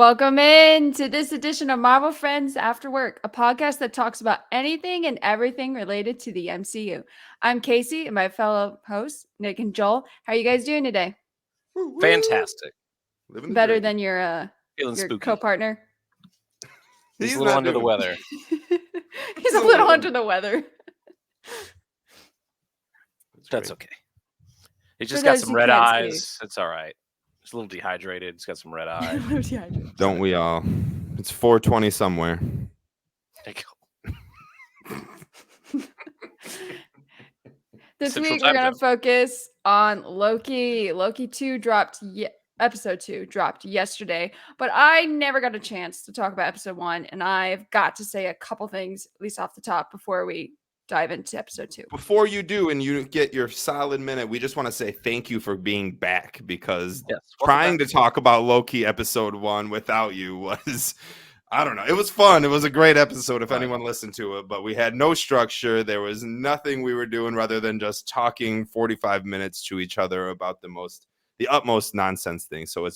Welcome in to this edition of Marvel Friends After Work, a podcast that talks about anything and everything related to the MCU. I'm Casey and my fellow hosts, Nick and Joel. How are you guys doing today? Fantastic. Living the Better dream. than your Feeling spooky. co-partner? He's a He's little not under the doing- weather. He's a little under the weather. That's okay. He's just For got those some who red can't eyes. It's all right. He's a little dehydrated. He's got some red eyes. Don't we all? It's 4:20 somewhere. This Central week we're time going to zone. focus on Loki. Loki 2 dropped, episode 2 dropped yesterday, but I never got a chance to talk about episode 1, and I've got to say a couple things, at least off the top, before we dive into episode 2. Before you do and you get your solid minute, we just want to say thank you for being back because Yes. trying to talk about Loki episode 1 without you was, I don't know. It was fun. It was a great episode if Right. anyone listened to it, but we had no structure. There was nothing we were doing rather than just talking 45 minutes to each other about the utmost nonsense thing. So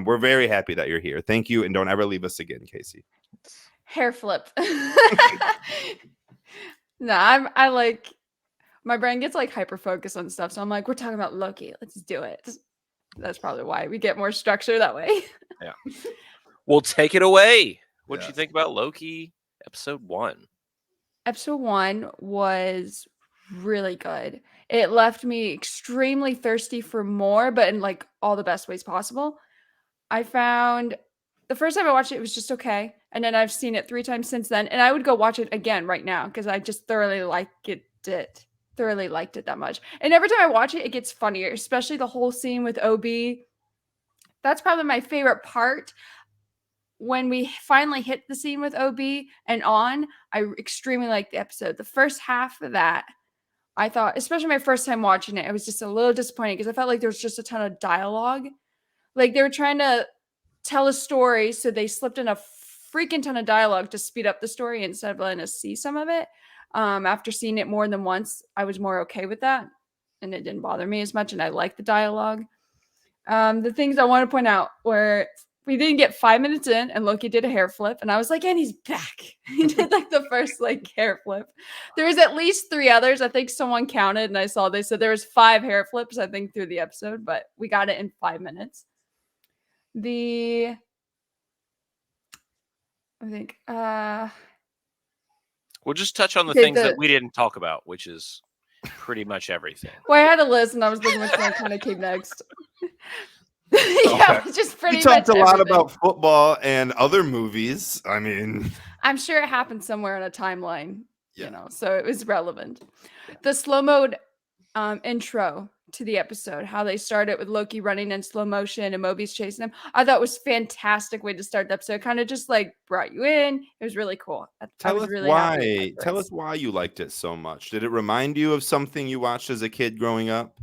we're very happy that you're here. Thank you. And don't ever leave us again, Casey. Hair flip. No, I like, my brain gets like hyper focused on stuff. So I'm like, we're talking about Loki. Let's do it. That's probably why we get more structure that way. Yeah. Well, take it away. What did Yes. you think about Loki episode 1? Episode 1 was really good. It left me extremely thirsty for more, but in like all the best ways possible. I found the first time I watched it, it was just okay. And then I've seen it 3 times since then. And I would go watch it again right now because I just thoroughly liked it that much. And every time I watch it, it gets funnier, especially the whole scene with OB. That's probably my favorite part. When we finally hit the scene with OB and on, I extremely liked the episode. The first half of that, I thought, especially my first time watching it, I was just a little disappointed because I felt like there was just a ton of dialogue. Like they were trying to tell a story, so they slipped in a freaking ton of dialogue to speed up the story instead of letting us see some of it. After seeing it more than once, I was more okay with that, and it didn't bother me as much, and I liked the dialogue. The things I want to point out were we didn't get 5 minutes in, and Loki did a hair flip, and I was like, and he's back. He did like the first like hair flip. There was at least 3 others. I think someone counted, and I saw they said there was 5 hair flips, I think, through the episode, but we got it in 5 minutes. We'll just touch on the Okay, things that we didn't talk about, which is pretty much everything. Well, I had a list and I was looking which one kind of came next. Just pretty We much talked a lot everything. about football and other movies. I mean, I'm sure it happened somewhere on a timeline, Yeah. so it was relevant. The slow mode intro to the episode, how they started with Loki running in slow motion and Mobius chasing him, I thought was fantastic way to start the episode. Kind of just like brought you in. It was really cool. I tell was us really happy with why. that Tell choice. us why you liked it so much. Did it remind you of something you watched as a kid growing up?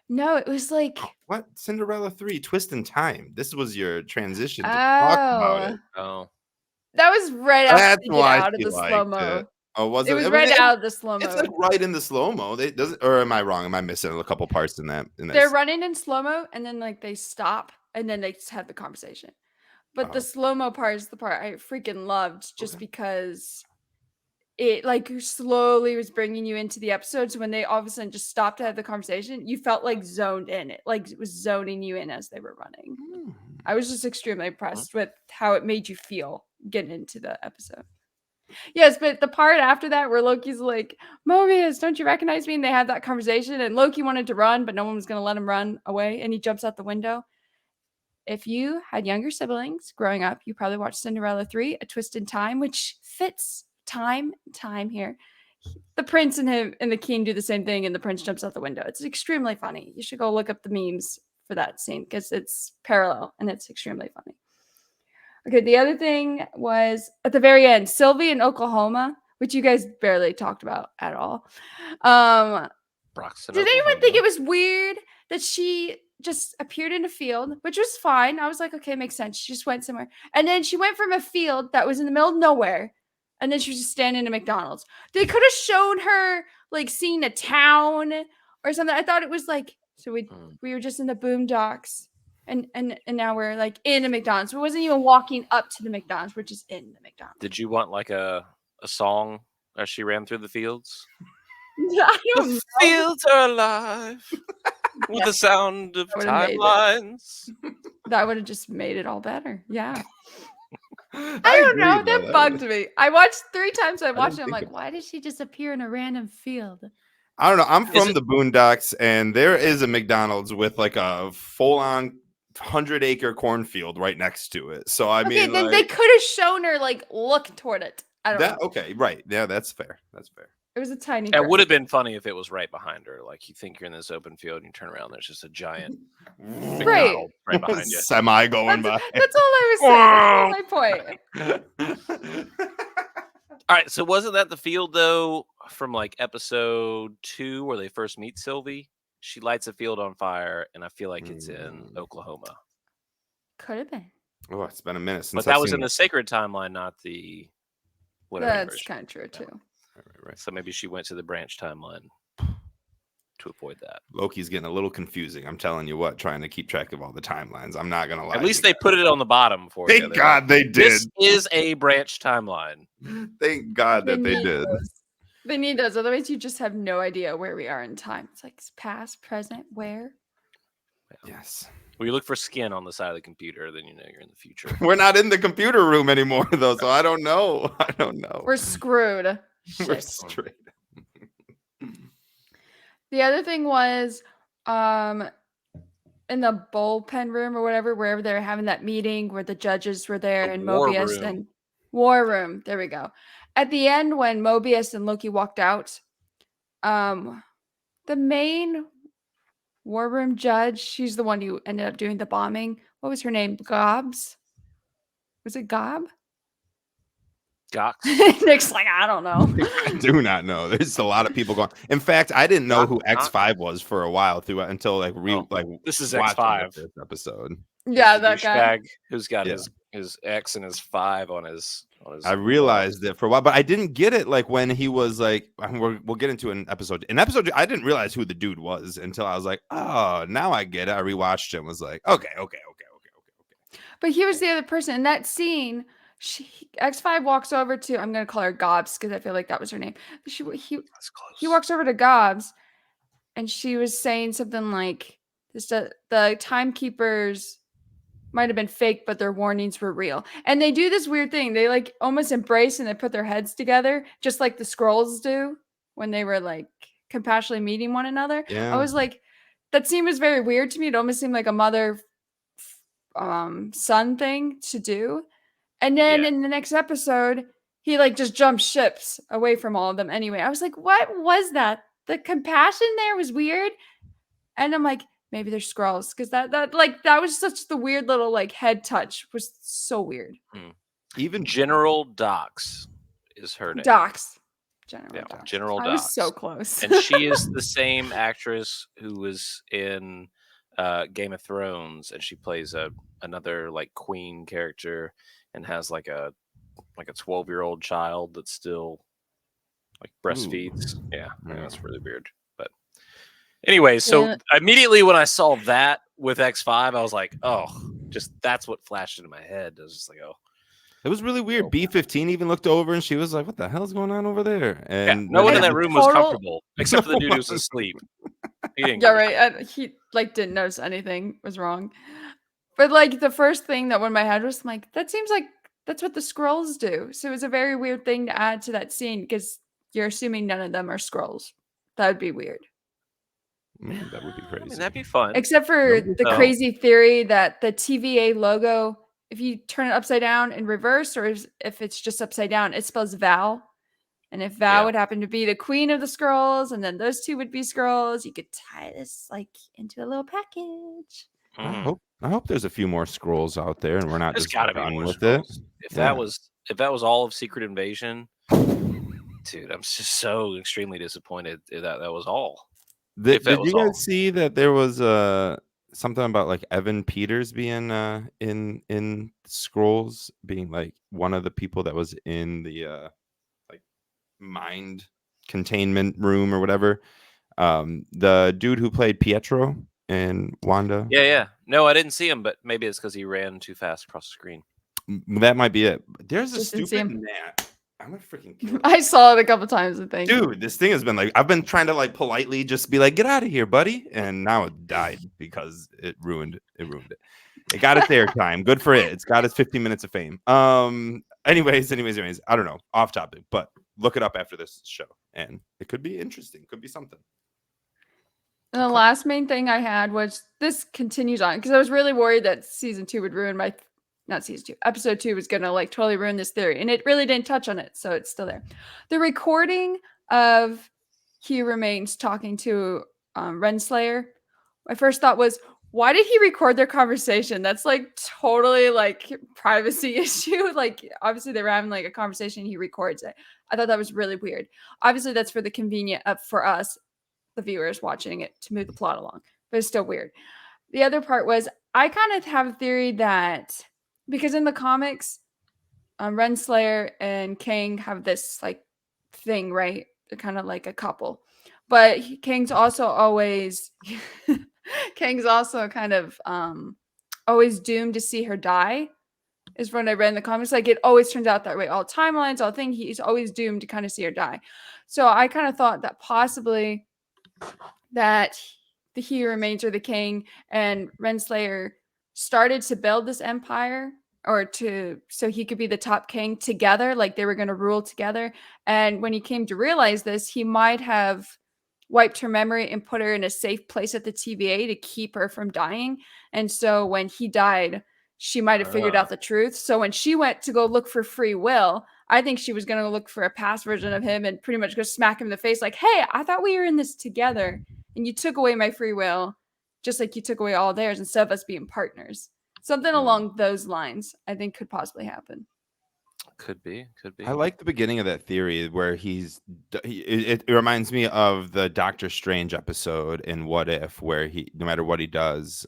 No, it was like, What? Cinderella 3, Twist in Time. This was your transition to talk about it. Oh, that was right after That's they get why out of she the liked slow mo. it. Oh, was It it? was I mean, right out of the slow It's mo. like right in the slow mo. Or am I wrong? Am I missing a couple parts in that? They're running in slow mo, and then like they stop, and then they just have the conversation. But the Oh. slow mo part is the part I freaking loved, just Okay. because it like slowly was bringing you into the episode. So when they all of a sudden just stopped to have the conversation, you felt like zoned in. It like it was zoning you in as they were running. I was just extremely impressed with how it made you feel getting into the episode. Yes, but the part after that where Loki's like, Mobius, don't you recognize me? And they had that conversation, and Loki wanted to run, but no one was going to let him run away, and he jumps out the window. If you had younger siblings growing up, you probably watched Cinderella 3, A Twist in Time, which fits time here. The prince and him and the king do the same thing, and the prince jumps out the window. It's extremely funny. You should go look up the memes for that scene because it's parallel and it's extremely funny. Okay, the other thing was at the very end, Sylvie in Oklahoma, which you guys barely talked about at all. Broxton, Did anyone Oklahoma. think it was weird that she just appeared in a field, which was fine? I was like, okay, makes sense. She just went somewhere. And then she went from a field that was in the middle of nowhere, and then she was just standing in a McDonald's. They could have shown her like seeing a town or something. I thought it was like, so we were just in the boondocks. And now we're like in a McDonald's. We wasn't even walking up to the McDonald's. We're just in the McDonald's. Did you want like a song as she ran through the fields? I don't know. Fields are alive with the sound of That would've made it. timelines. That would have just made it all better. Yeah. I I don't agree, know. though. That bugged me. I watched 3 times. I watched it. didn't I'm think like, why did she just appear in a random field? I don't know. I'm Is from it- the Boondocks, and there is a McDonald's with like a full-on 100-acre cornfield right next to it. So I Okay, mean, then like, they could have shown her like look toward it. I don't know. okay, right? Yeah, that's fair. That's fair. It was a tiny. It would have been funny if it was right behind her. Like you think you're in this open field and you turn around, there's just a giant McDonald's right behind you. Semi going by. That's all I was saying. That's my point. All right, so wasn't that the field though from like episode 2 where they first meet Sylvie? She lights a field on fire, and I feel like it's in Oklahoma. Could have been. Oh, it's been a minute since. But that I've was seen in the sacred timeline, not the whatever. That's version. kind of true too. Right. So maybe she went to the branch timeline to avoid that. Loki's getting a little confusing. I'm telling you what, trying to keep track of all the timelines. I'm not gonna lie. At least they put it on the bottom for you. Thank God they did. This is a branch timeline. Thank God that they need did. those. They need those. Otherwise, you just have no idea where we are in time. It's like past, present, where. Yes. When you look for skin on the side of the computer, then you know you're in the future. We're not in the computer room anymore, though, so I don't know. I don't know. We're screwed. We're Shit. straight. The other thing was, in the bullpen room or whatever, wherever they were having that meeting where the judges were there The and war Mobius room. and War Room. There we go. At the end, when Mobius and Loki walked out, the main War Room judge, she's the one who ended up doing the bombing. What was her name? Gobs? Was it Gob? Gox. Nick's like, I don't know. I do not know. There's a lot of people going. In fact, I didn't know who X5 was for a while until This is watching X5. this episode. Yeah, The that guy. douchebag who's got Yeah. his X and his 5 on his. I realized it for a while, but I didn't get it. Like when he was like, we'll get into an episode. In episode, I didn't realize who the dude was until I was like, oh, now I get it. I rewatched it and was like, okay. But he was the other person in that scene. X5 walks over to, I'm gonna call her Gobs because I feel like that was her name. He That's close. he walks over to Gobs, and she was saying something like, "The timekeepers might have been fake, but their warnings were real." And they do this weird thing. They like almost embrace and they put their heads together, just like the Skrulls do when they were like compassionately meeting one another. Yeah. I was like, that scene was very weird to me. It almost seemed like a mother son thing to do. And then Yeah. in the next episode, he like just jumps ships away from all of them anyway. I was like, what was that? The compassion there was weird. And I'm like, maybe they're Skrulls. Because that was such the weird little like head touch was so weird. Even General Dox is her name. Docs. General Yeah, Docs. General I was Dox. so close. And she is the same actress who was in Game of Thrones, and she plays another like queen character and has like a 12-year-old child that still like breastfeeds. Yeah, that's really weird. But anyway, so Yeah. immediately when I saw that with X5, I was like, oh, just that's what flashed into my head. I was just like, oh. it was really weird. B-15 even looked over and she was like, what the hell is going on over there? And No one in And that room was total- comfortable except for the dude who was asleep. He didn't Yeah, get it. right. He like didn't notice anything was wrong. But like the first thing that went in my head was like, that seems like that's what the Skrulls do. So it was a very weird thing to add to that scene because you're assuming none of them are Skrulls. That would be weird. that would be I crazy. mean, that'd be fun. Except for No, the no. crazy theory that the TVA logo, if you turn it upside down in reverse, or if it's just upside down, it spells Val. And if Val Yeah. would happen to be the queen of the Skrulls, and then those two would be Skrulls, you could tie this like into a little package. Mhm. I hope there's a few more scrolls out there and we're not There's just got to be done more with it. Skrulls. If Yeah. that was all of Secret Invasion, dude, I'm just so extremely disappointed that was all. If that Did was you guys all. see that there was something about like Evan Peters being in Scrolls being like one of the people that was in the like mind containment room or whatever? The dude who played Pietro and Wanda? Yeah. No, I didn't see him, but maybe it's because he ran too fast across the screen. That might be it. There's a Just didn't see stupid him. gnat. I'm gonna freaking kill it. I saw it a couple times, I think. Dude, this thing has been like, I've been trying to like politely just be like, get out of here, buddy. And now it died because it ruined it. It got its airtime. Good for it. It's got its 15 minutes of fame. Anyways, I don't know. Off topic, but look it up after this show. And it could be interesting. Could be something. And the last main thing I had was this continues on because I was really worried that season 2 would ruin my not season 2, episode 2 was gonna like totally ruin this theory, and it really didn't touch on it, so it's still there. The recording of He Remains talking to Renslayer, my first thought was, why did he record their conversation? That's like totally like privacy issue. Like obviously they were having like a conversation, he records it. I thought that was really weird. Obviously that's for the convenient for us, the viewers watching it, to move the plot along, but it's still weird. The other part was I kind of have a theory that because in the comics, Renslayer and Kang have this like thing, right? They're kind of like a couple, but Kang's also always Kang's also kind of always doomed to see her die. Is when I read in the comics, like it always turns out that way. All timelines, all things, he's always doomed to kind of see her die. So I kind of thought that possibly that the He Remains or the King and Renslayer started to build this empire or so he could be the top king together, like they were going to rule together. And when he came to realize this, he might have wiped her memory and put her in a safe place at the TVA to keep her from dying. And so when he died, she might have figured out the truth. So when she went to go look for free will, I think she was going to look for a past version of him and pretty much go smack him in the face like, hey, I thought we were in this together and you took away my free will just like you took away all theirs instead of us being partners. Something along those lines I think could possibly happen. Could be. I like the beginning of that theory where it reminds me of the Doctor Strange episode in What If, where he, no matter what he does,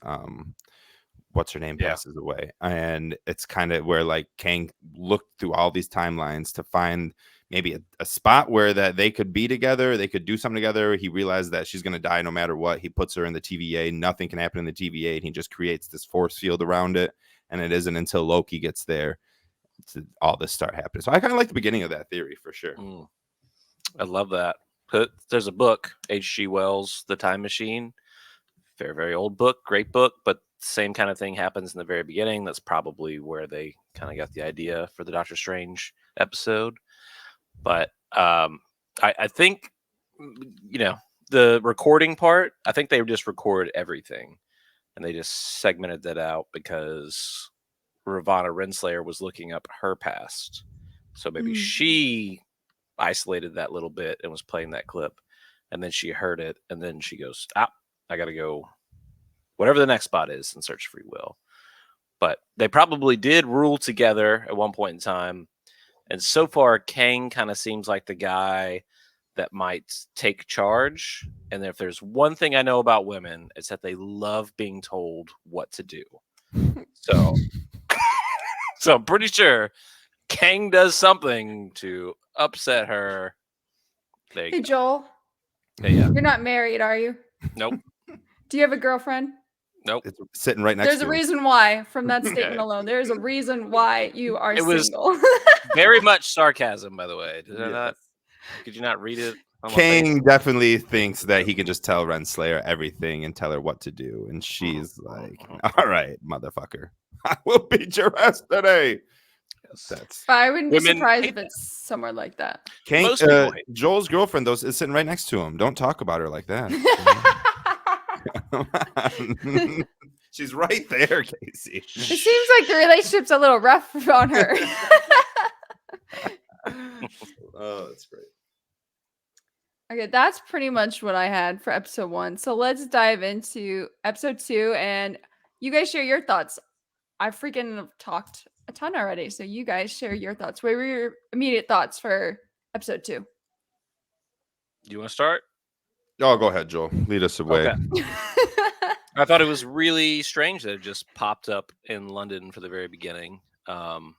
what's her name passes away. And it's kind of where like Kang looked through all these timelines to find maybe a spot where that they could be together, they could do something together. He realized that she's going to die no matter what. He puts her in the TVA. Nothing can happen in the TVA. And he just creates this force field around it. And it isn't until Loki gets there to all this start happening. So I kind of like the beginning of that theory for sure. I love that. There's a book, H.G. Wells' The Time Machine. Very, very old book, great book, but same kind of thing happens in the very beginning. That's probably where they kind of got the idea for the Doctor Strange episode. But I think, the recording part, I think they just record everything and they just segmented that out because Ravonna Renslayer was looking up her past. So maybe she isolated that little bit and was playing that clip, and then she heard it, and then she goes, I got to go whatever the next spot is and search free will. But they probably did rule together at one point in time. And so far, Kang kind of seems like the guy that might take charge. And if there's one thing I know about women, it's that they love being told what to do. So I'm pretty sure Kang does something to upset her. Hey, Joel. Hey, yeah. You're not married, are you? Nope. Do you have a girlfriend? Nope. It's sitting right next There's to a him. reason why from that statement alone. There's a reason why you are single. Was very much sarcasm, by the way. Could you not read it? Kang definitely thinks that he can just tell Renslayer everything and tell her what to do. And she's like, all right, motherfucker. I will beat your ass today. Yes. I wouldn't be surprised if it's somewhere like that. Kang, Joel's girlfriend, though, is sitting right next to him. Don't talk about her like that. She's right there, Casey. It seems like the relationship's a little rough on her. Oh, that's great. Okay, that's pretty much what I had for episode 1. So let's dive into episode 2, and you guys share your thoughts. I freaking talked a ton already, so you guys share your thoughts. What were your immediate thoughts for episode 2? Do you want to start? Oh, go ahead, Joel. Lead us away. Okay. I thought it was really strange that it just popped up in London for the very beginning. But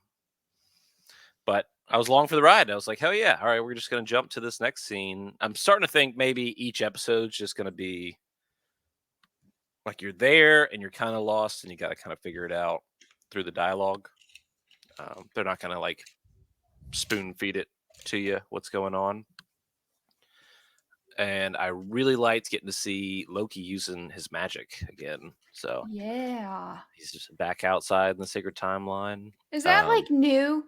I was along for the ride. I was like, hell yeah. All right, we're just going to jump to this next scene. I'm starting to think maybe each episode's just going to be like you're there and you're kind of lost and you got to kind of figure it out through the dialogue. They're not going to like spoon feed it to you what's going on. And I really liked getting to see Loki using his magic again. So Yeah. he's just back outside in the sacred timeline. Is that like new?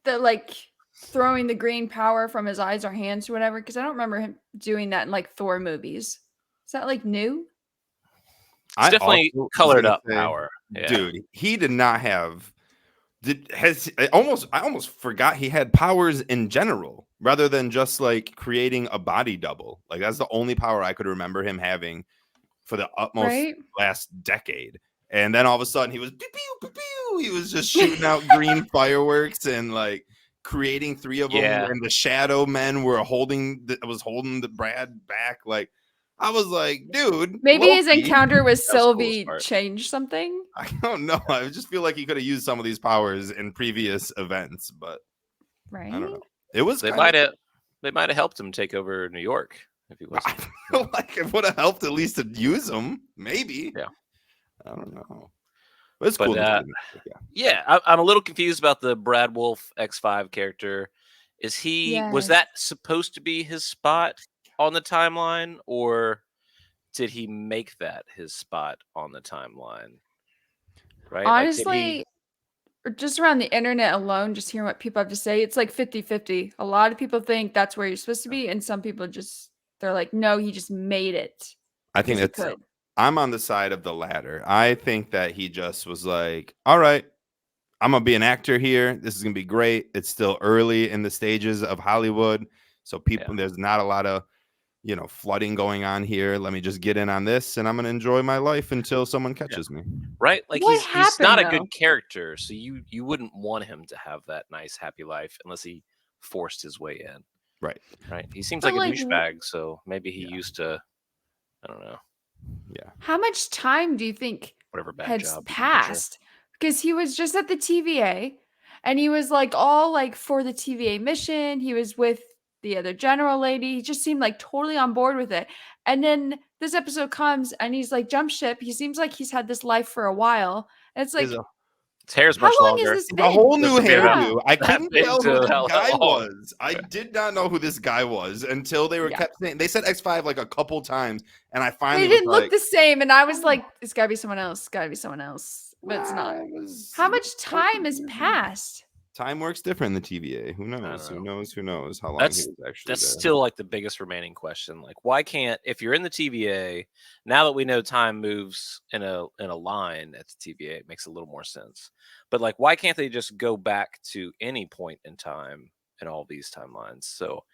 The like throwing the green power from his eyes or hands or whatever? Because I don't remember him doing that in like Thor movies. Is that like new? It's definitely also was colored gonna up power. Yeah. dude, he did not have. I almost forgot he had powers in general, rather than just like creating a body double. Like that's the only power I could remember him having for the utmost Right? last decade. And then all of a sudden he was pew, pew, pew, pew. He was just shooting out green fireworks and like creating three of them. Yeah. And the shadow men were holding the Brad back. Like I was like, dude, Maybe his Loki. encounter with That was the coolest Sylvie part. changed something. I don't know. I just feel like he could have used some of these powers in previous events, but Right? I don't know. It was They kinda- might have helped him take over New York if he I wasn't. feel like it would have helped at least to use them. Maybe. Yeah. I don't know. But it's But, cool. to see. Yeah. I'm a little confused about the Brad Wolf X5 character. Was Yes. that supposed to be his spot on the timeline, or did he make that his spot on the timeline? Right? Like, did he? Honestly, or just around the internet alone, just hearing what people have to say, it's like 50-50. A lot of people think that's where you're supposed to be, and some people they're like, no, he just made it. I think Because he could. I'm on the side of the latter. I think that he just was like, all right, I'm gonna be an actor here. This is gonna be great. It's still early in the stages of Hollywood. So there's not a lot of flooding going on here. Let me just get in on this and I'm gonna enjoy my life until someone catches me. Right? Like What he's happened, not a though? good character, so you wouldn't want him to have that nice happy life unless he forced his way in. Right. Right? He seems But, like a like, douchebag, so maybe he used to, I don't know, Yeah. How much time do you think whatever bad had job. passed? Because he was just at the TVA and he was like all like for the TVA mission. He was with the other general lady. He just seemed like totally on board with it. And then this episode comes and he's like jump ship. He seems like he's had this life for a while. And it's like, His hair's how much long longer. has this It's been? a whole new Doesn't be about hairdo. I that couldn't big tell to who this how guy long. was. I did not know who this guy was until they Yeah. kept saying they said X5 like a couple times, and I They finally didn't was look like, the same. And I was like, it's gotta be someone else. It's gotta be someone else. But it's not. How much time has passed? Time works different in the TVA. Who don't knows? Who know. knows? Who knows how long That's he was actually That's there? still like the biggest remaining question. Like, why can't, if you're in the TVA, now that we know time moves in a line at the TVA, it makes a little more sense. But like, why can't they just go back to any point in time in all these timelines? So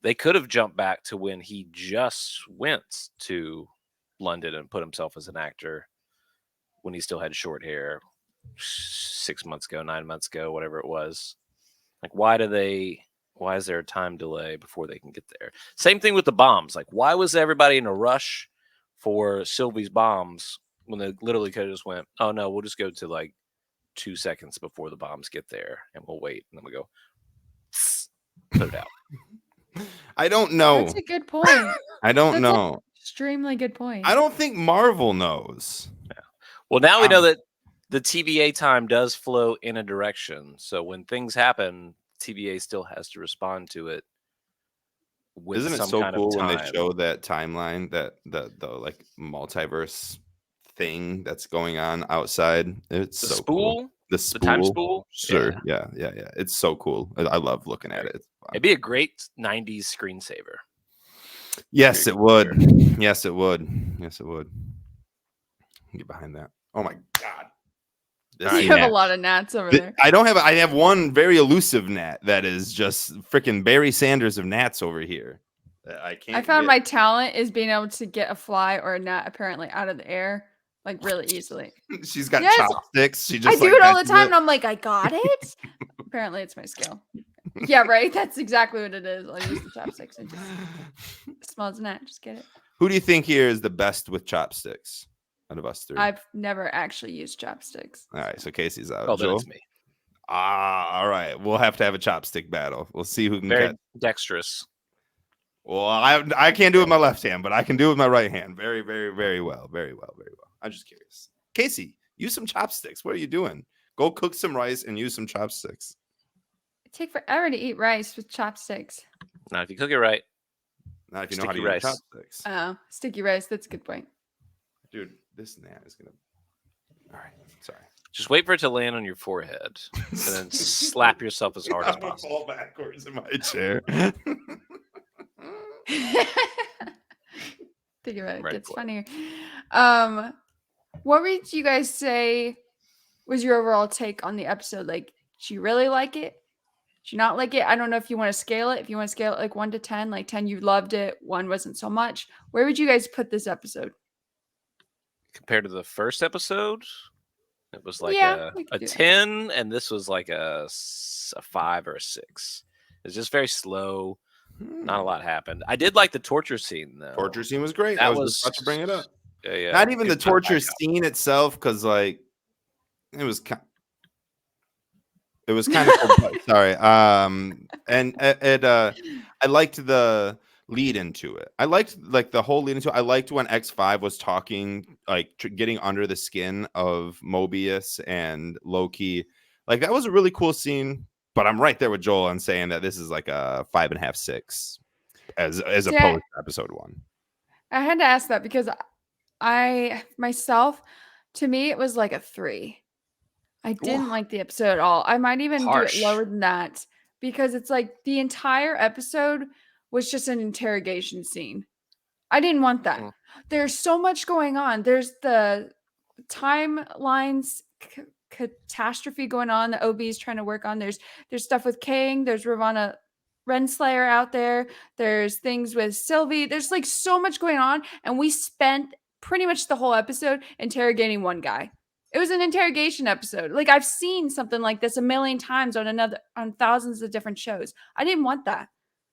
they could have jumped back to when he just went to London and put himself as an actor when he still had short hair 6 months ago, 9 months ago, whatever it was. Like, why is there a time delay before they can get there? Same thing with the bombs. Like, why was everybody in a rush for Sylvie's bombs when they literally could have just went, oh no, we'll just go to like 2 seconds before the bombs get there and we'll wait. And then we go, put it out. I don't know. That's a good point. I don't That's know. Extremely good point. I don't think Marvel knows. Well, now we know that the TVA time does flow in a direction. So when things happen, TVA still has to respond to it with Isn't it some so kind cool of when time. they show that timeline, that the like multiverse thing that's going on outside? It's The so spool? cool. The time spool? spool? Sure. Yeah. It's so cool. I love looking at it. It's fun. It'd be a great 90s screensaver. Yes, it would. Here. Yes, it would. Yes, it would. Get behind that. Oh my god. This You have a gnat. lot of gnats over there. I have one very elusive gnat that is just freaking Barry Sanders of gnats over here. That I can't. I found get. my talent is being able to get a fly or a gnat apparently out of the air like really easily. She's got Yes. chopsticks. She I just do like it all the catches time it. and I'm like, I got it. Apparently it's my skill. Yeah, right. That's exactly what it is. I use the chopsticks and just smells a gnat. Just get it. Who do you think here is the best with chopsticks out of us three? I've never actually used chopsticks. All right, so Casey's out. Oh, then Joel? it's me. All right. We'll have to have a chopstick battle. We'll see who can Very catch. dexterous. Well, I can't do it with my left hand, but I can do it with my right hand. Very, very, very well. Very well. Very well. I'm just curious. Casey, use some chopsticks. What are you doing? Go cook some rice and use some chopsticks. It take forever to eat rice with chopsticks. Now, if you cook it right, Not if you know how to Sticky use rice. chopsticks. Oh, sticky rice. That's a good point. Dude, this gnat is going to... All right. Sorry. just wait for it to land on your forehead and then slap yourself as hard as I'm gonna possible. fall backwards in my chair. Think about it. Ready Gets for it. funnier. What would you guys say was your overall take on the episode? Like, did you really like it? Did you not like it? I don't know if you want to scale it. If you want to scale it like 1 to 10, like 10 you loved it, 1 wasn't so much. Where would you guys put this episode? Compared to the first episode, it was like Yeah, we could a do that. 10, and this was like a 5 or a 6. It's just very slow. Not a lot happened. I did like the torture scene, though. Torture scene was great. That I was was just about to bring it up. Yeah. Not even the Good amount of torture backup. scene itself, because like it was kind of sorry. And I liked the lead into it. I liked like the whole lead into it. I liked when X5 was talking, like getting under the skin of Mobius and Loki. Like that was a really cool scene. But I'm right there with Joel on saying that this is like a 5.5, 6 as opposed to episode 1. I had to ask that because I myself, to me, it was like a 3. I didn't like the episode at all. I might even do Harsh. it lower than that because it's like the entire episode was just an interrogation scene. I didn't want that. Mm. There's so much going on. There's the timelines catastrophe going on that OB is trying to work on. There's stuff with Kang. There's Ravonna Renslayer out there. There's things with Sylvie. There's like so much going on, and we spent pretty much the whole episode interrogating one guy. It was an interrogation episode. Like I've seen something like this a million times on thousands of different shows. I didn't want that.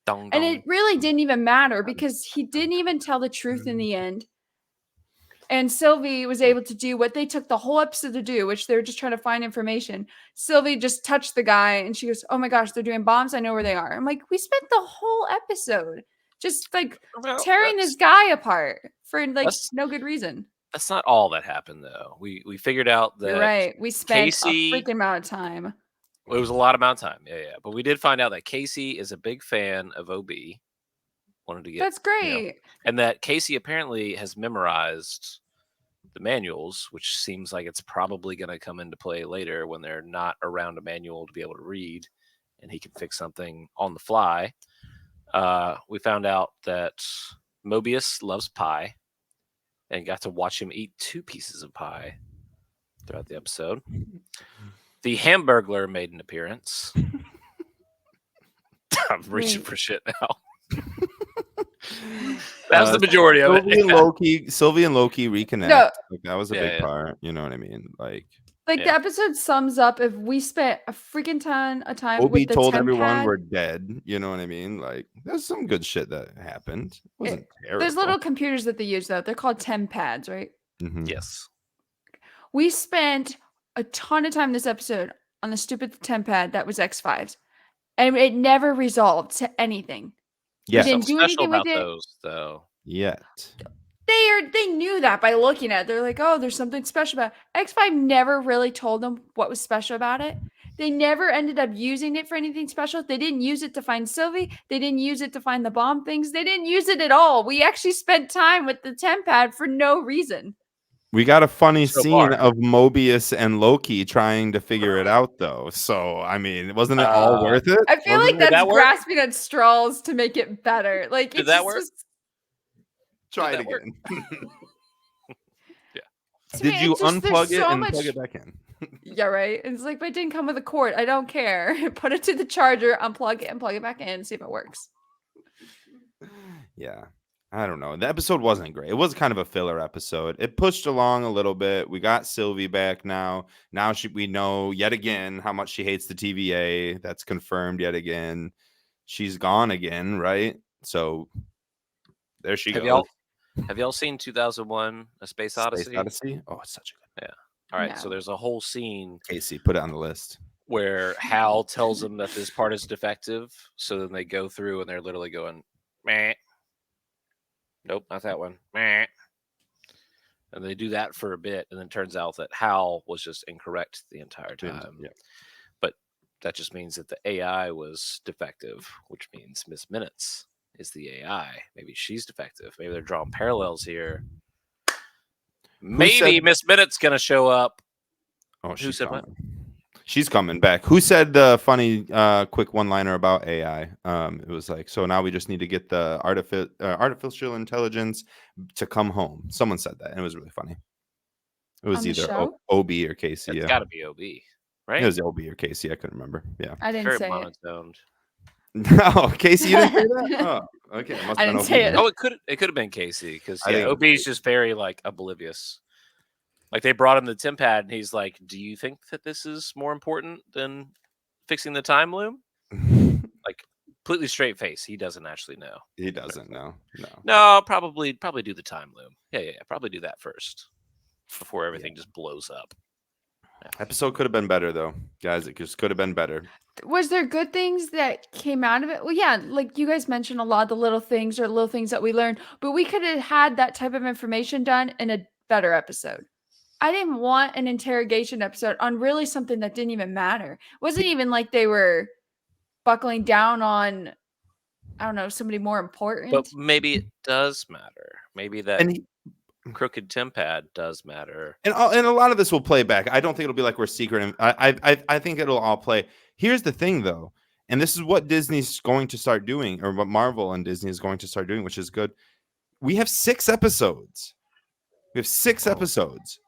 Dong, And dong. it really didn't even matter because he didn't even tell the truth in the end. And Sylvie was able to do what they took the whole episode to do, which they were just trying to find information. Sylvie just touched the guy and she goes, "Oh my gosh, they're doing bombs. I know where they are." I'm like, we spent the whole episode just like Well, tearing this guy apart for like that's- no good reason. That's not all that happened, though. We figured out that You're right. We spent Casey- a freaking amount of time. it was a lot amount of time. Yeah. But we did find out that Casey is a big fan of OB. Wanted to get That's great. and that Casey apparently has memorized the manuals, which seems like it's probably going to come into play later when they're not around a manual to be able to read, and he can fix something on the fly. We found out that Mobius loves pie, and got to watch him eat 2 pieces of pie throughout the episode. The Hamburglar made an appearance. I'm reaching for shit now. That was the majority of it. Sylvie and Loki reconnect. No. Like, that was a big part. You know what I mean? Like the episode sums up if we spent a freaking ton of time OB with the told temp everyone pad. we're dead. You know what I mean? Like there's some good shit that happened. It wasn't terrible. There's little computers that they use though. They're called temp pads, right? Mhm. Yes. We spent a ton of time this episode on the stupid temp pad that was X5's, and it never resolved to anything. Yeah. We didn't do Special anything with about it. those, though. Yet. They knew that by looking at it. They're like, oh, there's something special about it. X5 never really told them what was special about it. They never ended up using it for anything special. They didn't use it to find Sylvie. They didn't use it to find the bomb things. They didn't use it at all. We actually spent time with the temp pad for no reason. We got a funny So scene far. of Mobius and Loki trying to figure it out, though. So, I mean, wasn't it all worth it? I feel like Did that that's work? grasping at straws to make it better. Like, Did it that just work? was- Try Did it that work? again. to Did me, you it's just- there's unplug it so and much- plug it back in? Yeah, right. It's like, but it didn't come with a cord. I don't care. Put it to the charger, unplug it, and plug it back in and see if it works. Yeah. I don't know. The episode wasn't great. It was kind of a filler episode. It pushed along a little bit. We got Sylvie back now. Now we know yet again how much she hates the TVA. That's confirmed yet again. She's gone again, right? So there she goes. Have y'all seen 2001: A Space Odyssey? Space Odyssey? Oh, it's such a good. All right, so No. there's a whole scene Casey, put it on the list. where Hal tells them that this part is defective. So then they go through and they're literally going, meh, Nope, not that one. Meh. And they do that for a bit, and then it turns out that Hal was just incorrect the entire time. Yeah. But that just means that the AI was defective, which means Miss Minutes is the AI. Maybe she's defective. Maybe they're drawing parallels here. Maybe Miss Minutes gonna show up. Oh, Who said what? She's coming back. Who said the funny, quick one-liner about AI? It was like, so now we just need to get the artificial intelligence to come home. Someone said that, and it was really funny. It was On the either show? OB or Casey. It's got to be OB, right? It was OB or Casey. I couldn't remember. Yeah. I didn't Very say it. monotoned. No, Casey, you didn't say that? Oh, okay. It must I have been didn't OB say then. it. Oh, it could have been Casey because I think it was OB is just very like oblivious. Like they brought him the TemPad, and he's like, "Do you think that this is more important than fixing the time loom?" Like completely straight face. He doesn't actually know. He doesn't know. No. No, probably do the time loom. Yeah. Probably do that first before everything just blows up. Episode could have been better though, guys. It just could have been better. Was there good things that came out of it? Well, yeah, like you guys mentioned a lot of the little things or little things that we learned, but we could have had that type of information done in a better episode. I didn't want an interrogation episode on really something that didn't even matter. It wasn't even like they were buckling down on, I don't know, somebody more important. But maybe it does matter. Maybe that crooked TemPad does matter. And a lot of this will play back. I don't think it'll be like we're secret. I think it'll all play. Here's the thing, though, and this is what Disney's going to start doing, or what Marvel and Disney is going to start doing, which is good. We have 6 episodes. We have 6 episodes.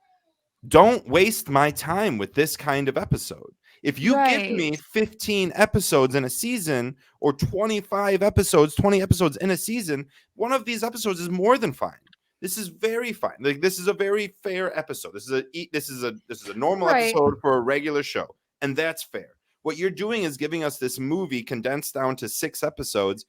Don't waste my time with this kind of episode. If you give me 15 episodes in a season or 25 episodes, 20 episodes in a season, one of these episodes is more than fine. This is very fine. Like this is a very fair episode. This is a normal episode for a regular show, and that's fair. What you're doing is giving us this movie condensed down to 6 episodes.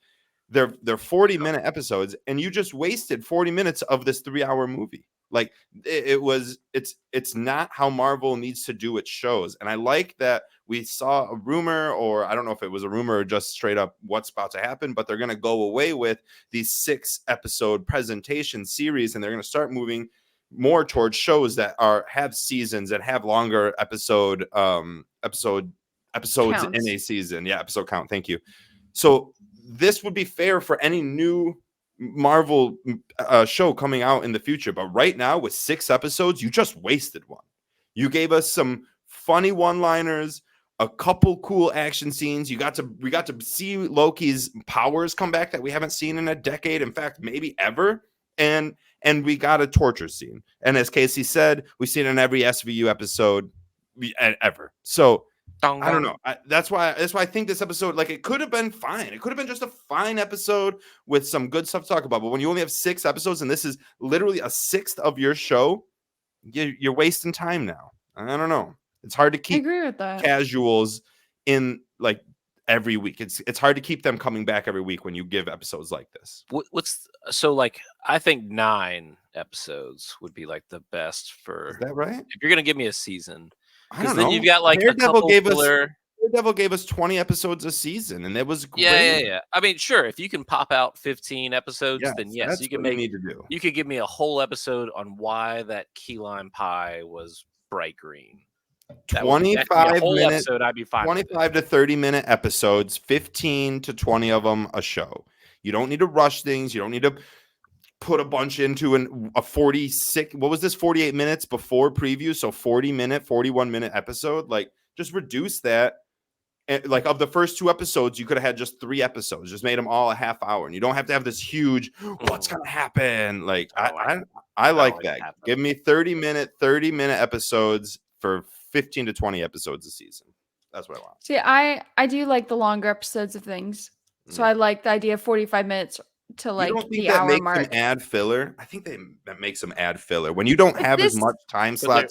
They're 40-minute episodes, and you just wasted 40 minutes of this 3-hour movie. Like it's not how Marvel needs to do its shows. And I like that we saw a rumor, or I don't know if it was a rumor or just straight up what's about to happen, but they're going to go away with these 6-episode presentation series, and they're going to start moving more towards shows that have seasons and have longer episodes counts in a season. Yeah, episode count. Thank you. So this would be fair for any new Marvel show coming out in the future, but right now with 6 episodes, you just wasted one. You gave us some funny one-liners, a couple cool action scenes. We got to see Loki's powers come back that we haven't seen in a decade, in fact, maybe ever. And we got a torture scene. And as Casey said, we've seen it in every SVU episode ever. So I don't know. That's why I think this episode, like, it could have been fine. It could have been just a fine episode with some good stuff to talk about. But when you only have 6 episodes and this is literally a 6th of your show, you're wasting time now. I don't know. It's hard to keep casuals in like every week. It's hard to keep them coming back every week when you give episodes like this. I think 9 episodes would be like the best for. Is that right? If you're gonna give me a season. Because then you've got like Daredevil gave us 20 episodes a season, and it was great. Yeah. I mean, sure, if you can pop out 15 episodes, then yes, you can need to do. You could give me a whole episode on why that key lime pie was bright green. 25 minutes. I'd be fine. 25 to 30-minute episodes, 15 to 20 of them a show. You don't need to rush things. You don't need to put a bunch into a 46, what was this, 48 minutes before preview, so 41-minute episode. Like, just reduce that. And like, of the first 2 episodes, you could have had just 3 episodes, just made them all a half hour, and you don't have to have this huge what's gonna happen. Like, I like that. Give me 30-minute episodes for 15 to 20 episodes a season. That's what I want. See, I do like the longer episodes of things, so I like the idea of 45 minutes to like the hour mark. Them add filler? I think that makes them add filler. When you don't have as much time slot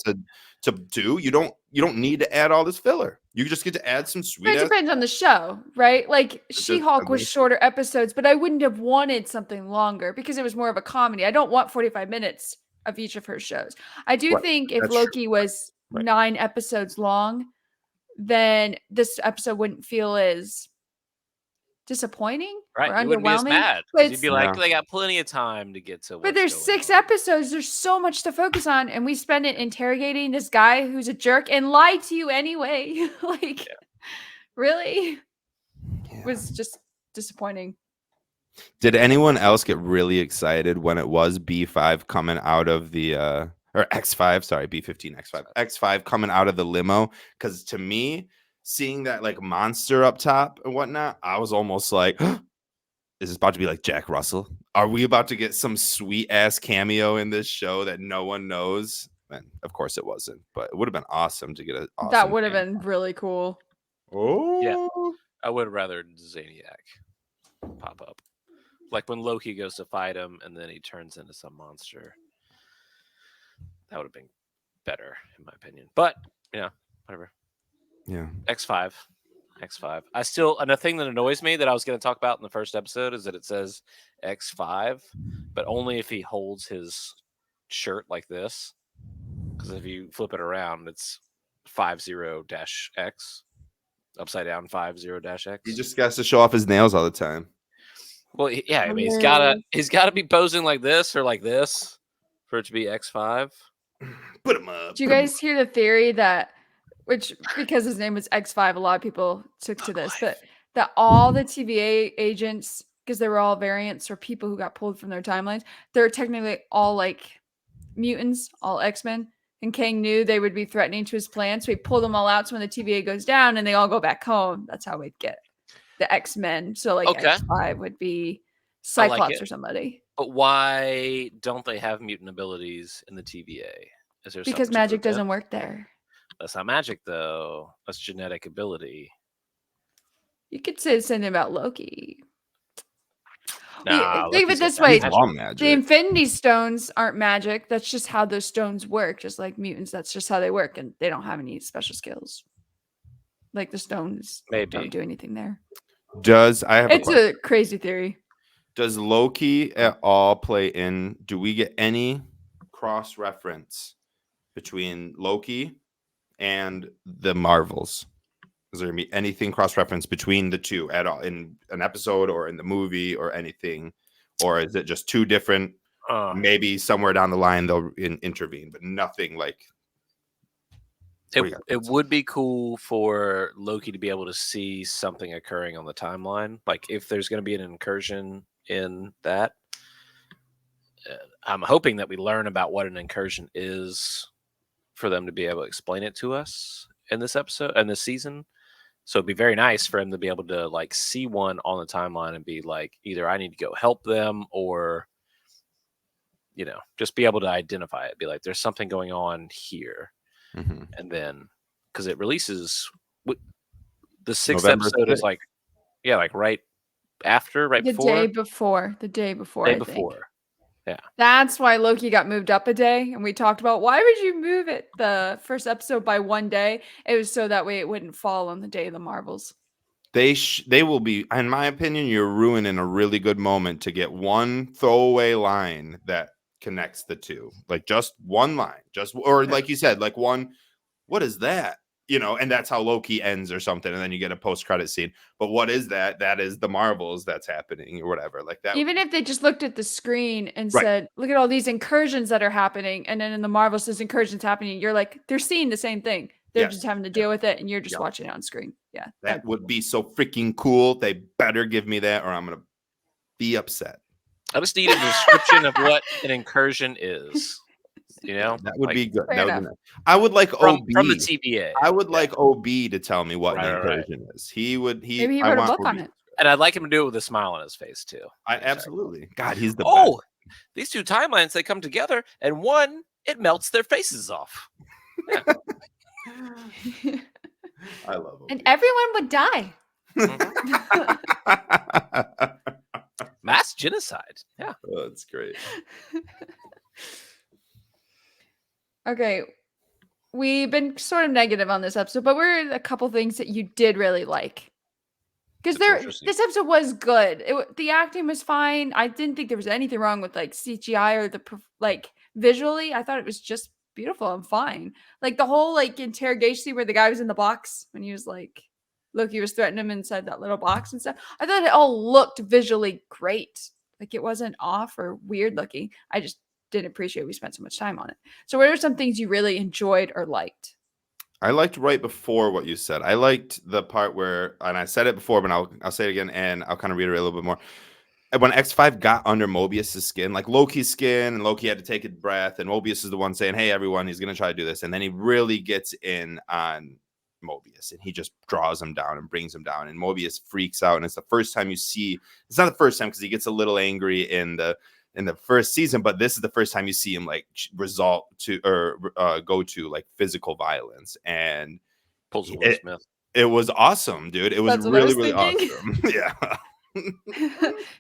to do, you don't need to add all this filler. You just get to add some sweet. It depends on the show, right? Like She-Hulk was shorter episodes, but I wouldn't have wanted something longer because it was more of a comedy. I don't want 45 minutes of each of her shows. I do think if Loki was 9 episodes long, then this episode wouldn't feel as disappointing Right, or you wouldn't be as underwhelming. mad But because you'd be like, Yeah. they got plenty of time to get to what's there's going 6 on. episodes. There's so much to focus on, and we spend it interrogating this guy who's a jerk and lied to you anyway. Like, really? Yeah. Was just disappointing. Did anyone else get really excited when it was B5 coming out of the or X5, sorry, B15 X5 coming out of the limo? Because to me, seeing that like monster up top and whatnot, I was almost like, is this about to be like Jack Russell? Are we about to get some sweet ass cameo in this show that no one knows? And of course it wasn't, but it would have been awesome to get an awesome That would have cameo. been really cool. Oh I would rather Zaniac pop up. Like when Loki goes to fight him and then he turns into some monster. That would have been better, in my opinion. But, whatever. yeah. X5. I still, and the thing that annoys me that I was going to talk about in the first episode is that it says X5, but only if he holds his shirt like this. Because if you flip it around, it's 50-X. Upside down 50-X. He just has to show off his nails all the time. Well, yeah, I mean, he's gotta be posing like this or like this for it to be X5. Put him up. Do you guys hear the theory that, which because his name was X5, a lot of people took to this, but that all the TVA agents, because they were all variants or people who got pulled from their timelines, they're technically all like mutants, all X-Men. And Kang knew they would be threatening to his plan, so he pulled them all out. So when the TVA goes down and they all go back home, that's how we'd get the X-Men. So like Okay. X5 would be I like Cyclops it. or somebody. But why don't they have mutant abilities in the TVA? Is there Because something to magic prevent? doesn't work there. That's not magic, though. That's genetic ability. You could say the same thing about Loki. Nah, Think of Loki's it got this that way. He's magic. all The magic. Infinity Stones aren't magic. That's just how those stones work. Just like mutants, that's just how they work. And they don't have any special skills. Like the stones Maybe. don't do anything there. I have a It's question. a crazy theory. Does Loki at all play in? Do we get any cross reference between Loki and the Marvels? Is there gonna be anything cross reference between the two at all in an episode or in the movie or anything? Or is it just two different? Maybe somewhere down the line they'll intervene, but nothing like. It would be cool for Loki to be able to see something occurring on the timeline. Like if there's going to be an incursion in that. I'm hoping that we learn about what an incursion is for them to be able to explain it to us in this episode and this season. So it'd be very nice for him to be able to like see one on the timeline and be like, either I need to go help them or, just be able to identify it. Be like, there's something going on here. Mm-hmm. And then, because it releases, the 6th November episode 6th. is like right after, right The before. day before. The day before. Day I before. think. Yeah. That's why Loki got moved up a day. And we talked about why would you move it the first episode by one day? It was so that way it wouldn't fall on the day of the Marvels. They will be, in my opinion, you're ruining a really good moment to get one throwaway line that connects the two. Like just one line. Or like you said, like one, what is that? And that's how Loki ends or something. And then you get a post-credit scene. But what is that? That is the Marvels that's happening or whatever. Like that. Even if they just looked at the screen and said, look at all these incursions that are happening. And then in the Marvels, there's incursions happening. You're like, they're seeing the same thing. They're just having to deal with it. And you're just watching it on screen. Yeah. That would be so freaking cool. They better give me that or I'm going to be upset. I just need a description of what an incursion is. That would be good. Fair That would enough. be I would like from OB. the TVA. I would like OB to tell me what an Right. incursion is. Maybe Maybe he wrote a book on it. And I'd like him to do it with a smile on his face too. Absolutely. God, he's the best. These two timelines, they come together, and one, it melts their faces off. Yeah. I love OB. And everyone would die. Mass genocide. Yeah. Oh, that's great. Okay. We've been sort of negative on this episode, but we're a couple things that you did really like. Because this episode was good. The acting was fine. I didn't think there was anything wrong with like CGI or visually. I thought it was just beautiful and fine. Like the whole like interrogation scene where the guy was in the box when he was like Loki was threatening him inside that little box and stuff. I thought it all looked visually great. Like it wasn't off or weird looking. I just didn't appreciate we spent so much time on it. So what are some things you really enjoyed or liked? I liked right before what you said. I liked the part where, and I said it before, but I'll say it again, and I'll kind of reiterate a little bit more. When X5 got under Mobius's skin, like Loki's skin, and Loki had to take a breath, and Mobius is the one saying, "Hey, everyone, he's gonna try to do this," and then he really gets in on Mobius, and he just draws him down and brings him down, and Mobius freaks out, and it's the first time you see. It's not the first time because he gets a little angry in the first season, but this is the first time you see him like resort to or go to like physical violence, and Pulls a Will Smith. it was awesome, dude. It was That's what I really, was really thinking. awesome. Yeah.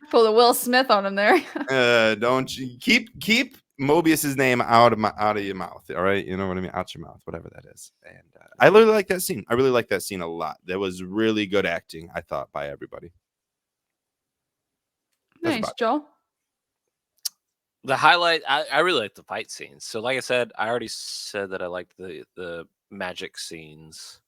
Pull the Will Smith on him there. Don't you keep Mobius's name out of your mouth, all right? You know what I mean? Out your mouth, whatever that is. And I really like that scene. I really like that scene a lot. There was really good acting, I thought, by everybody. That's Nice, Joel. The highlight, I really like the fight scenes. So, like I said, I already said that I liked the magic scenes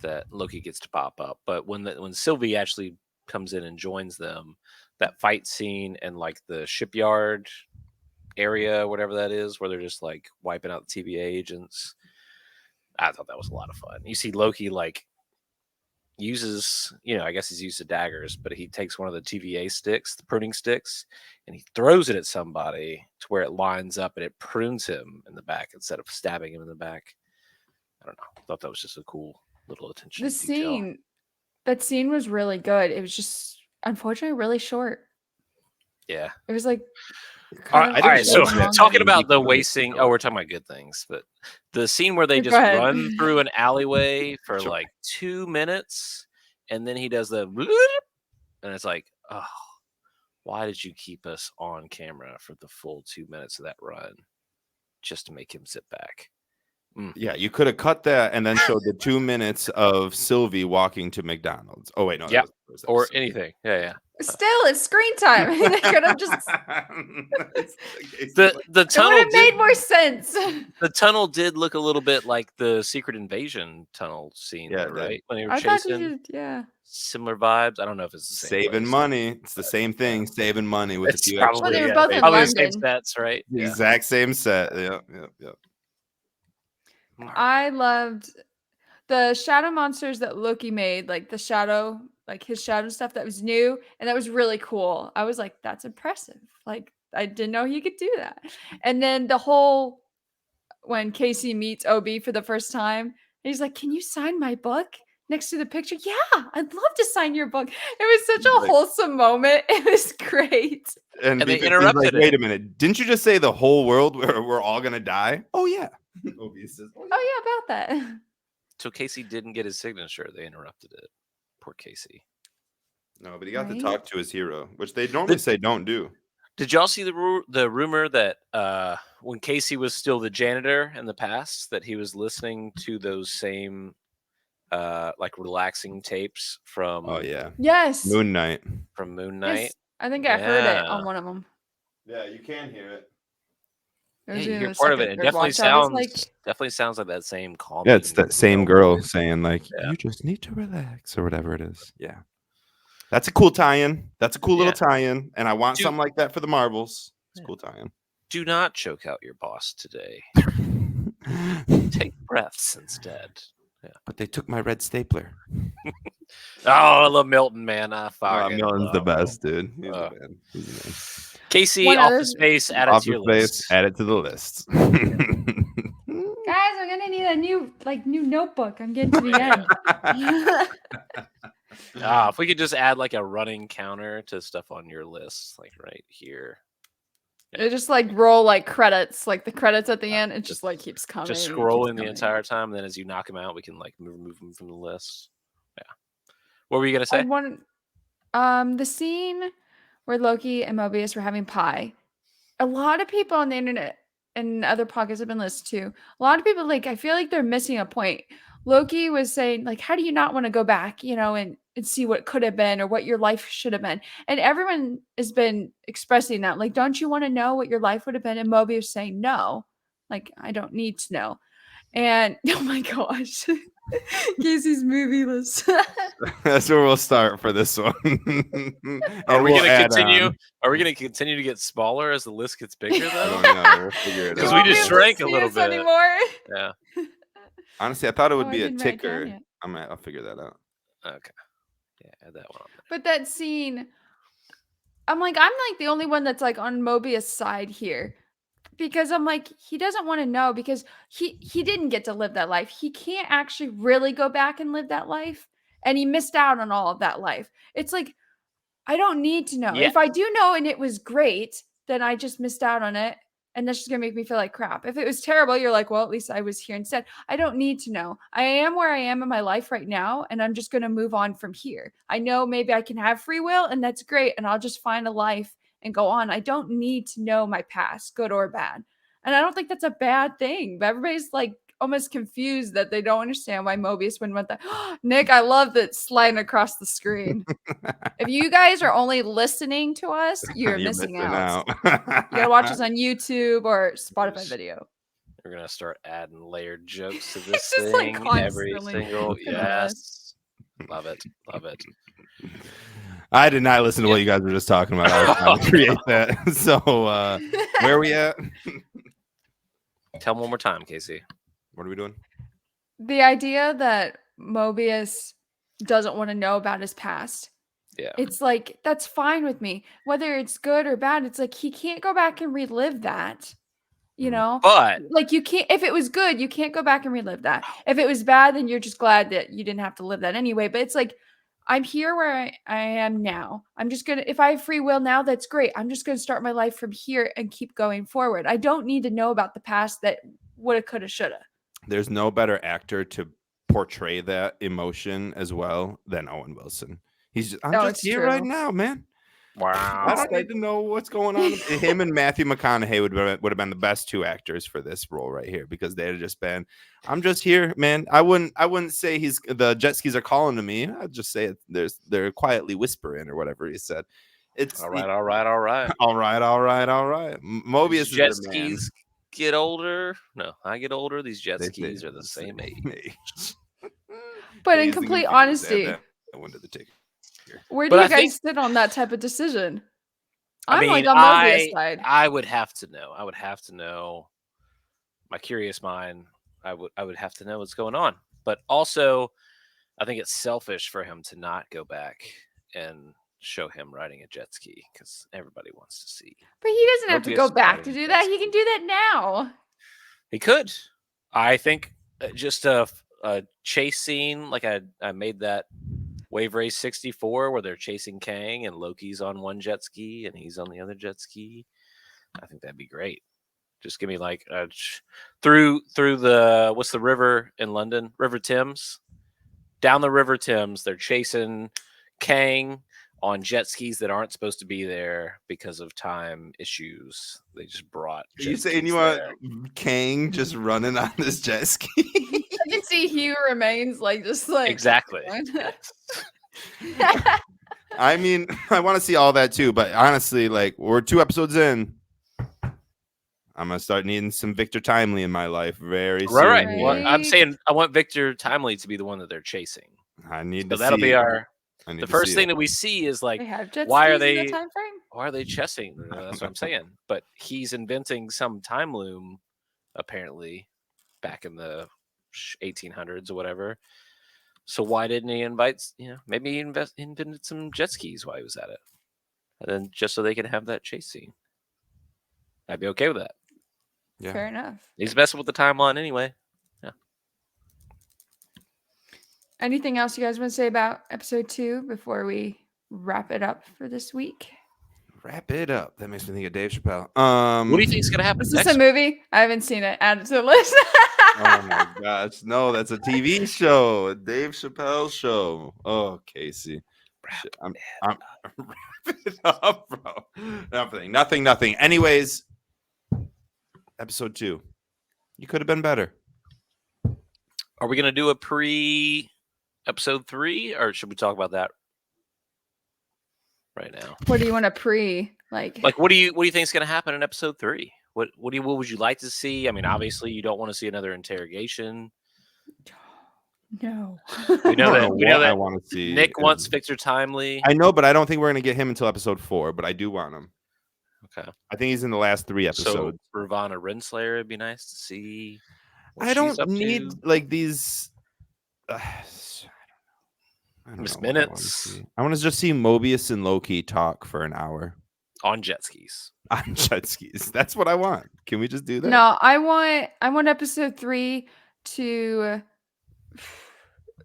that Loki gets to pop up. But when Sylvie actually comes in and joins them, that fight scene and like the shipyard area, whatever that is, where they're just like wiping out the TVA agents, I thought that was a lot of fun. You see Loki like uses, I guess he's used to daggers, but he takes one of the TVA sticks, the pruning sticks, and he throws it at somebody to where it lines up and it prunes him in the back instead of stabbing him in the back. I don't know. I thought that was just a cool little attention to detail. That scene was really good. It was just unfortunately really short. Yeah. It was like all right, so talking about the Because wasting, we're talking about good things, but the scene where they Go just ahead. run through an alleyway for Sure. like 2 minutes, and then he does the, and it's like, oh, why did you keep us on camera for the full 2 minutes of that run just to make him sit back? Yeah, you could have cut that and then showed the 2 minutes of Sylvie walking to McDonald's. Oh wait, no, Yep. that was Or anything. Yeah. Still, it's screen time. They could have just. The It tunnel would have made more sense. The tunnel did look a little bit like the Secret Invasion tunnel scene, Yeah, though, right? When they were I thought chasing. you did, yeah. Similar vibes. I don't know if it's the same. Saving place. money. It's the same thing. Saving money with It's a few probably, Well, they were extra. both in probably the same London. sets, right? The exact same set. Yeah. I loved the shadow monsters that Loki made, like the shadow, like his shadow stuff that was new, and that was really cool. I was like, that's impressive. Like I didn't know he could do that. And then the whole when Casey meets OB for the first time, he's like, "Can you sign my book?" Next to the picture. Yeah, I'd love to sign your book. It was such a wholesome moment. It was great. And they he's interrupted like, wait a minute. Didn't you just say the whole world we're all gonna die? Oh yeah. OB says, Oh yeah, about that. So Casey didn't get his signature. They interrupted it. Poor Casey. No, but he got to Right? talk to his hero, which they normally say don't do. Did y'all see the rumor that when Casey was still the janitor in the past, that he was listening to those same like relaxing tapes from Yes. Moon Knight. From Moon Knight? Yes. I think I heard it on one of them. Yeah, you can hear it. Yeah, you hear part of it. It definitely sounds like that same calming. Yeah, it's that same girl voice. saying like, "You just need to relax" or whatever it is. Yeah, that's a cool tie-in. That's a cool little tie-in, and I want something like that for the Marvels. It's a cool tie-in. Do not choke out your boss today. Take breaths instead. Yeah. But they took my red stapler. Oh, I love Milton, man. Milton's the best, dude. He's the man. He's the man. Casey, Office Space, add it to your list. Add it to the list. Guys, I'm gonna need a new notebook. I'm getting to the end. If we could just add like a running counter to stuff on your list, like right here. It just like roll like credits, like the credits at the end. It just like keeps coming. Just scrolling the entire time. And then as you knock them out, we can like move them from the list. Yeah. What were you gonna say? The scene where Loki and Mobius were having pie. A lot of people on the internet and other podcasts have been listened to. A lot of people I feel like they're missing a point. Loki was saying, like, how do you not want to go back, and see what could have been or what your life should have been? And everyone has been expressing that. Like, don't you want to know what your life would have been? And Mobius saying, no, like, I don't need to know. And oh my gosh. Casey's movie list. That's where we'll start for this one. Are we we'll going to add continue? on. Are we going to continue to get smaller as the list gets bigger, I though? don't know. We'll figure it You Because out. we won't be just able to shrank a see little us bit. anymore. Yeah. Honestly, I thought it would Oh, I be a didn't write it down ticker. yet. I'll figure that out. Okay. Yeah, add that one on there. But that scene, I'm like the only one that's like on Mobius' side here. Because I'm like, he doesn't want to know because he didn't get to live that life. He can't actually really go back and live that life. And he missed out on all of that life. It's like, I don't need to know. Yeah. If I do know and it was great, then I just missed out on it. And that's just going to make me feel like crap. If it was terrible, you're like, well, at least I was here instead. I don't need to know. I am where I am in my life right now. And I'm just going to move on from here. I know maybe I can have free will and that's great. And I'll just find a life and go on. I don't need to know my past, good or bad. And I don't think that's a bad thing. But everybody's like almost confused that they don't understand why Mobius wouldn't want that. Nick, I love that sliding across the screen. If you guys are only listening to us, you're missing out. You gotta watch us on YouTube or Spotify video. We're going to start adding layered jokes to this It's just, like, thing every constantly single. looking at us. Yes. Love it. Love it. I did not listen to what you guys were just talking about. I was trying to create that. So where are we at? Tell them one more time, Casey. What are we doing? The idea that Mobius doesn't want to know about his past. Yeah. It's like, that's fine with me. Whether it's good or bad, it's like he can't go back and relive that. You know? But Like you can't, if it was good, you can't go back and relive that. If it was bad, then you're just glad that you didn't have to live that anyway. But it's like, I'm here where I am now. I'm just going to, if I have free will now, that's great. I'm just going to start my life from here and keep going forward. I don't need to know about the past that woulda, coulda, shoulda. There's no better actor to portray that emotion as well than Owen Wilson. I'm just here right now, man. wow. I don't need to know what's going on. Him and Matthew McConaughey would have been the best two actors for this role right here because they'd have just been, I'm just here, man. I wouldn't say the jet skis are calling to me. I'd just say they're quietly whispering or whatever he said. It's all right. All right. Mobius Jet is the man. skis get older. No, I get older. These jet skis are the same age. But in complete honesty, where do But you I guys think- sit on that type of decision? I I'm mean, like on Mobius' side. I would have to know. I would have to know. My curious mind, I would have to know what's going on. But also, I think it's selfish for him to not go back and show him riding a jet ski because everybody wants to see. But he doesn't have to Mobius go back to riding do jet that. He ski. can do that now. He could. I think just a chase scene, like I made that Wave Race 64 where they're chasing Kang and Loki's on one jet ski and he's on the other jet ski. I think that'd be great. Just give me like through the what's the river in London? River Thames. Down the River Thames, they're chasing Kang on jet skis that aren't supposed to be there because of time issues. They just brought. Are you saying you want Kang just running on this jet ski? I can see Hugh remains like just like Exactly. I mean, I want to see all that too, but honestly, like we're 2 episodes in. I'm gonna start needing some Victor Timely in my life very soon. Right. here. Well, I'm saying I want Victor Timely to be the one that they're chasing. I need So to that'll see be it. the first thing that we see is like they have jet why are skis in they that time frame? why are they chasing? That's what I'm saying. But he's inventing some time loom, apparently, back in the 1800s or whatever. So why didn't he invite? Maybe he invented some jet skis while he was at it, and then just so they could have that chase scene. I'd be okay with that. Yeah. Fair enough. He's messing with the timeline anyway. Anything else you guys want to say about episode 2 before we wrap it up for this week? Wrap it up. That makes me think of Dave Chappelle. What do you think is gonna happen Is this next? a movie? I haven't seen it. Add it to the list. Oh my gosh. No, that's a TV show. A Dave Chappelle show. Oh, Casey. Shit, I'm wrap it up, bro. Nothing. Anyways, episode 2. You could have been better. Are we gonna do a episode 3, or should we talk about that right now? What do you want to like What do you think is gonna happen in episode 3? What would you like to see? I mean, obviously you don't want to see another interrogation. No. We know I don't that. know We know what I that want to see. Nick wants Victor Timely. I know, but I don't think we're gonna get him until episode 4. But I do want him. Okay. I think he's in the last 3 So episodes. Ravonna Renslayer would be nice to see. What I she's don't up need to. like these. I don't Miss know what I want to Minutes see. I want to just see Mobius and Loki talk for an hour on jet skis. on jet skis. That's what I want. Can we just do that? No, I want episode 3 to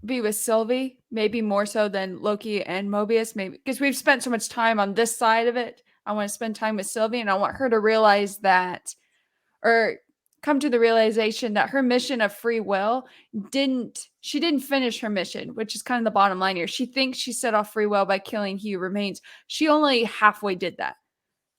be with Sylvie, maybe more so than Loki and Mobius, maybe because we've spent so much time on this side of it. I want to spend time with Sylvie, and I want her to realize that, or come to the realization that her mission of free will didn't finish her mission, which is kind of the bottom line here. She thinks she set off free will by killing He Who Remains. She only halfway did that.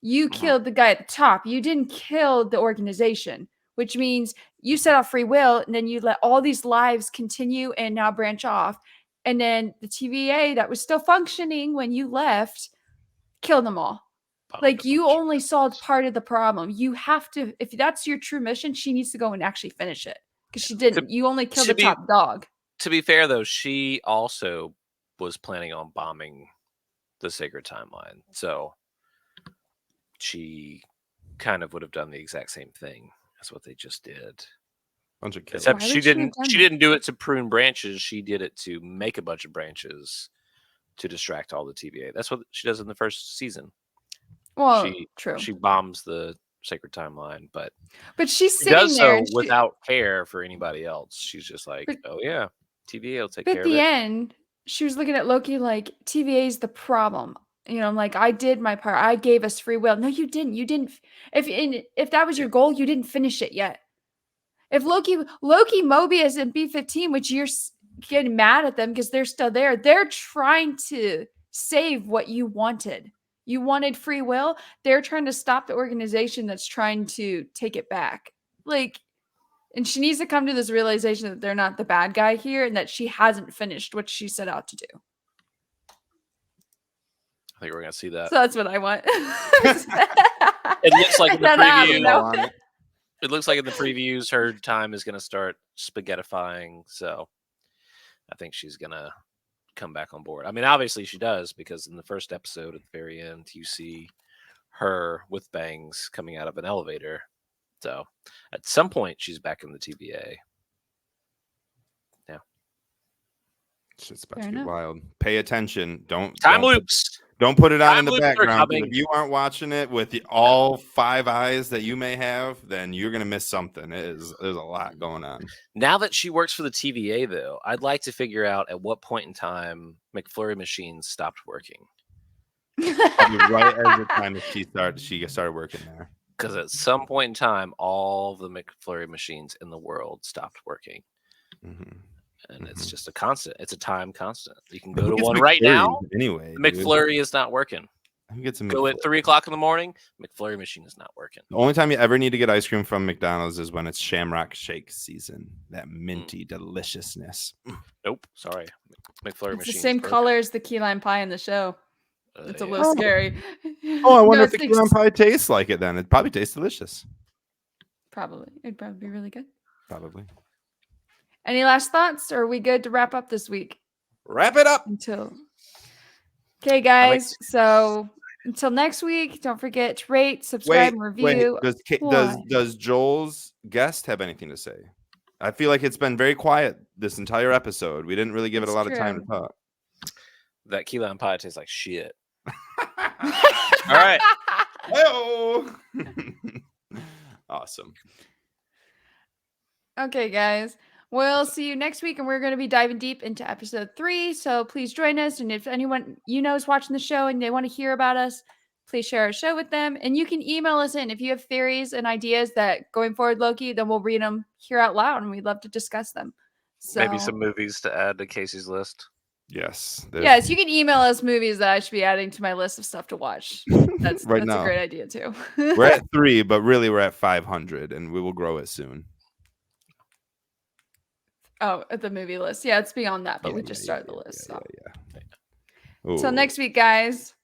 You killed the guy at the top. You didn't kill the organization, which means you set off free will and then you let all these lives continue and now branch off. And then the TVA that was still functioning when you left killed them all. Like, you only solved part of the problem. You have to, if that's your true mission, she needs to go and actually finish it because she didn't. You only killed the top dog. To be fair, though, she also was planning on bombing the sacred timeline. So she kind of would have done the exact same thing as what they just did. Bunch of killers. Except she didn't do it to prune branches. She did it to make a bunch of branches to distract all the TVA. That's what she does in the first season. Well, true. She bombs the sacred timeline, but she's she sitting does there so without care for anybody else. She's just like, oh yeah, TVA will take care of it. At the end, she was looking at Loki like, TVA is the problem. You know, I'm like, I did my part. I gave us free will. No, you didn't. You didn't. If that was your goal, you didn't finish it yet. If Loki, Mobius, and B-15, which you're getting mad at them because they're still there, they're trying to save what you wanted. You wanted free will. They're trying to stop the organization that's trying to take it back. Like, and she needs to come to this realization that they're not the bad guy here and that she hasn't finished what she set out to do. I think we're going to see that. So that's what I want. It looks like in the preview. It looks like in the previews her time is going to start spaghettifying. So I think she's going to come back on board. I mean, obviously she does, because in the first episode at the very end, you see her with bangs coming out of an elevator. So at some point she's back in the TVA. Yeah. Shit's about to be wild. Pay attention. Time loops. Don't put it on in the background. If you aren't watching it with all 5 eyes that you may have, then you're going to miss something. There's a lot going on. Now that she works for the TVA, though, I'd like to figure out at what point in time McFlurry machines stopped working. Right as the time that she started working there. Because at some point in time, all the McFlurry machines in the world stopped working. Mm-hmm. And it's just a constant. It's a time constant. You can go to one right now. Anyway, the McFlurry is not working. Go at 3:00 in the morning. McFlurry machine is not working. The only time you ever need to get ice cream from McDonald's is when it's Shamrock Shake season. That minty deliciousness. Nope. Sorry. McFlurry machine. It's the same color as the key lime pie in the show. It's a little scary. Oh, I wonder if the key lime pie tastes like it then. It probably tastes delicious. Probably. It'd probably be really good. Probably. Any last thoughts? Or are we good to wrap up this week? Wrap it up. Okay, guys. So until next week, don't forget to rate, subscribe, and review. Does Joel's guest have anything to say? I feel like it's been very quiet this entire episode. We didn't really give it a lot of time to talk. That key lime pie tastes like shit. All right. Hello. Awesome. Okay, guys. We'll see you next week, and we're going to be diving deep into episode 3. So please join us. And if anyone you know is watching the show and they want to hear about us, please share our show with them. And you can email us in if you have theories and ideas that going forward, Loki, then we'll read them here out loud, and we'd love to discuss them. So maybe some movies to add to Casey's list. Yes. Yes, you can email us movies that I should be adding to my list of stuff to watch. That's a great idea too. We're at 3, but really we're at 500, and we will grow it soon. Oh, at the movie list. Yeah, it's beyond that, but we just started the list. Yeah. Until next week, guys.